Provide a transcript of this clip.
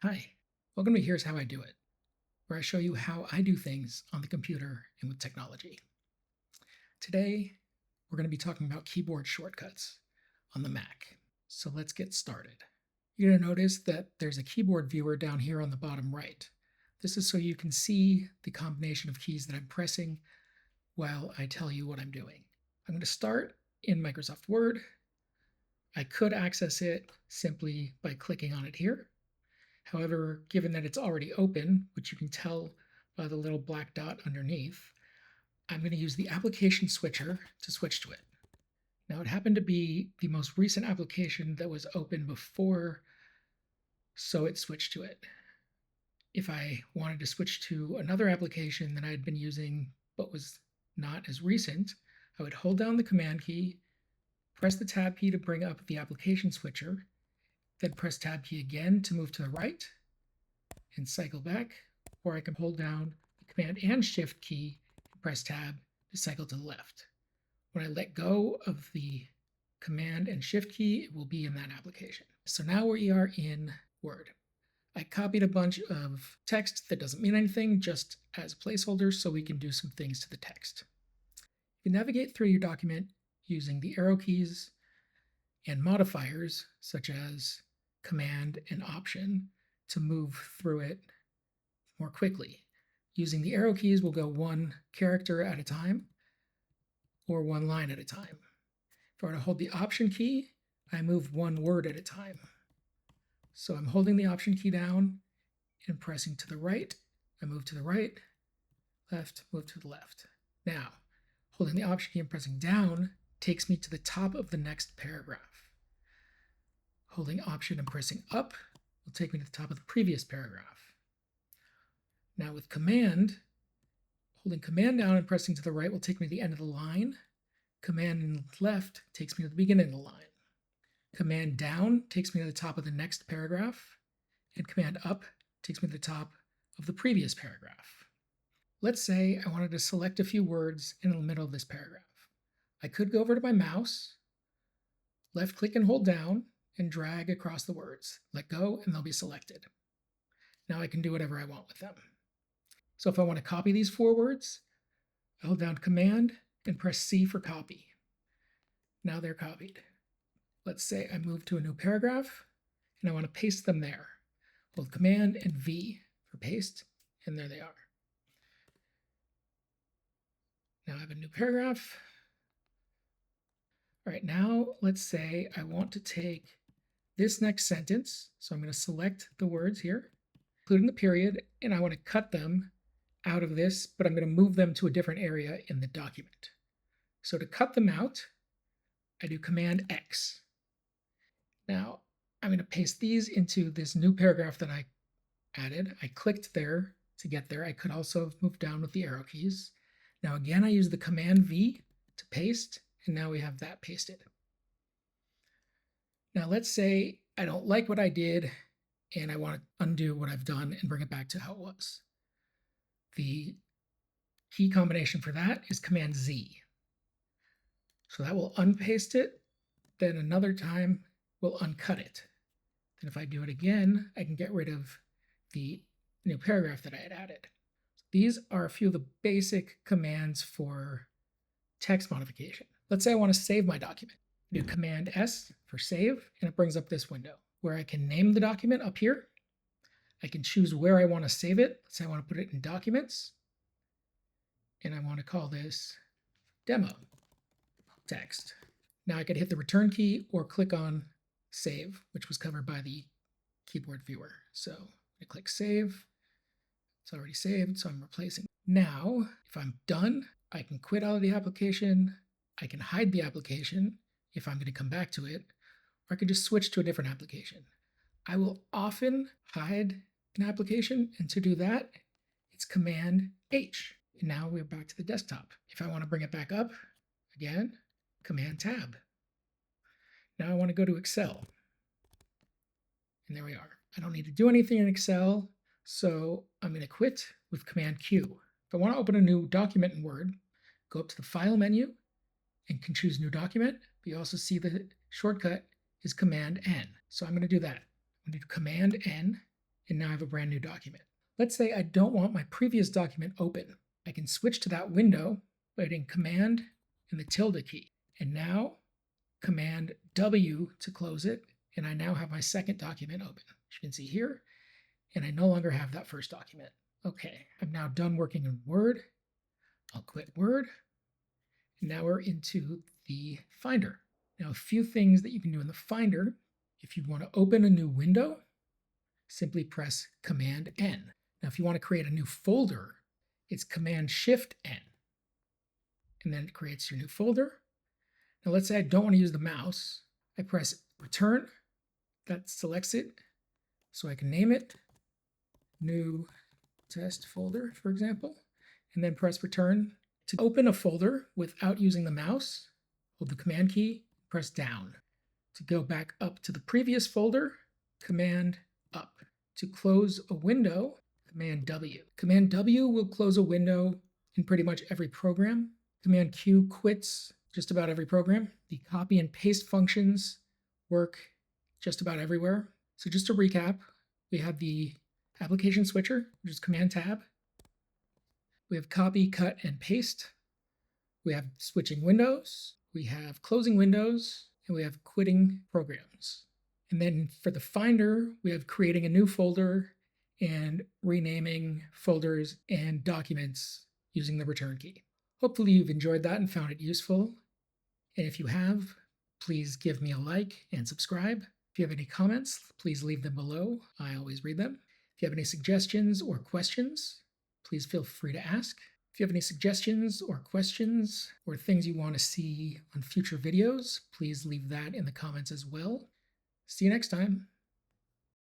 Hi, welcome to Here's How I Do It, where I show you how I do things on the computer and with technology. Today, we're going to be talking about keyboard shortcuts on the Mac. So let's get started. You're going to notice that there's a keyboard viewer down here on the bottom right. This is so you can see the combination of keys that I'm pressing while I tell you what I'm doing. I'm going to start in Microsoft Word. I could access it simply by clicking on it here. However, given that it's already open, which you can tell by the little black dot underneath, I'm going to use the application switcher to switch to it. Now, it happened to be the most recent application that was open before, so it switched to it. If I wanted to switch to another application that I had been using but was not as recent, I would hold down the Command key, press the Tab key to bring up the application switcher, then press Tab key again to move to the right and cycle back, or I can hold down the Command and Shift key and press Tab to cycle to the left. When I let go of the Command and Shift key, it will be in that application. So now we are in Word. I copied a bunch of text that doesn't mean anything, just as placeholders, so we can do some things to the text. You navigate through your document using the arrow keys and modifiers, such as Command and Option, to move through it more quickly. Using the arrow keys, we'll go one character at a time or one line at a time. If I were to hold the Option key, I move one word at a time. So I'm holding the Option key down and pressing to the right. I move to the right, left, move to the left. Now, holding the Option key and pressing down takes me to the top of the next paragraph. Holding Option and pressing up will take me to the top of the previous paragraph. Now with Command, holding Command down and pressing to the right will take me to the end of the line. Command and left takes me to the beginning of the line. Command down takes me to the top of the next paragraph, and Command up takes me to the top of the previous paragraph. Let's say I wanted to select a few words in the middle of this paragraph. I could go over to my mouse, left click and hold down, and drag across the words. Let go, and they'll be selected. Now I can do whatever I want with them. So if I want to copy these 4 words, I hold down Command and press C for copy. Now they're copied. Let's say I move to a new paragraph and I want to paste them there. Hold Command and V for paste, and there they are. Now I have a new paragraph. All right, now let's say I want to take this next sentence. So I'm going to select the words here, including the period, and I want to cut them out of this, but I'm going to move them to a different area in the document. So to cut them out, I do Command+X. Now I'm going to paste these into this new paragraph that I added. I clicked there to get there. I could also have moved down with the arrow keys. Now again, I use the Command+V to paste, and now we have that pasted. Now let's say I don't like what I did and I want to undo what I've done and bring it back to how it was. The key combination for that is Command+Z. So that will unpaste it, then another time we'll uncut it. Then if I do it again, I can get rid of the new paragraph that I had added. These are a few of the basic commands for text modification. Let's say I want to save my document. I do Command+S for save, and it brings up this window where I can name the document up here. I can choose where I want to save it. Let's say I want to put it in Documents, and I want to call this Demo Text. Now I could hit the Return key or click on Save, which was covered by the keyboard viewer. So I click Save. It's already saved, so I'm replacing. Now, if I'm done, I can quit out of the application. I can hide the application if I'm going to come back to it, or I can just switch to a different application. I will often hide an application, and to do that, it's Command+H. And now we're back to the desktop. If I want to bring it back up, again, Command+Tab. Now I want to go to Excel. And there we are. I don't need to do anything in Excel, so I'm going to quit with Command+Q. If I want to open a new document in Word, go up to the File menu and can choose New Document. But you also see the shortcut is Command+N. So I'm going to do that. I'm going to do Command+N and now I have a brand new document. Let's say I don't want my previous document open. I can switch to that window by hitting Command and the tilde key. And now Command+W to close it, and I now have my second document open, as you can see here, and I no longer have that first document. Okay, I'm now done working in Word. I'll quit Word. And now we're into the Finder. Now, a few things that you can do in the Finder. If you want to open a new window, simply press Command-N. Now, if you want to create a new folder, it's Command-Shift-N. And then it creates your new folder. Now, let's say I don't want to use the mouse. I press Return. That selects it. So I can name it New Test Folder, for example, and then press Return. To open a folder without using the mouse, hold the Command key, press down. To go back up to the previous folder, Command up. To close a window, Command W. Command W will close a window in pretty much every program. Command Q quits just about every program. The copy and paste functions work just about everywhere. So just to recap, we have the application switcher, which is Command Tab. We have copy, cut, and paste. We have switching windows. We have closing windows, and we have quitting programs. And then for the Finder, we have creating a new folder and renaming folders and documents using the return key. Hopefully you've enjoyed that and found it useful. And if you have, please give me a like and subscribe. If you have any comments, please leave them below. I always read them. If you have any suggestions or questions, please feel free to ask. If you have any suggestions or questions or things you want to see on future videos, please leave that in the comments as well. See you next time.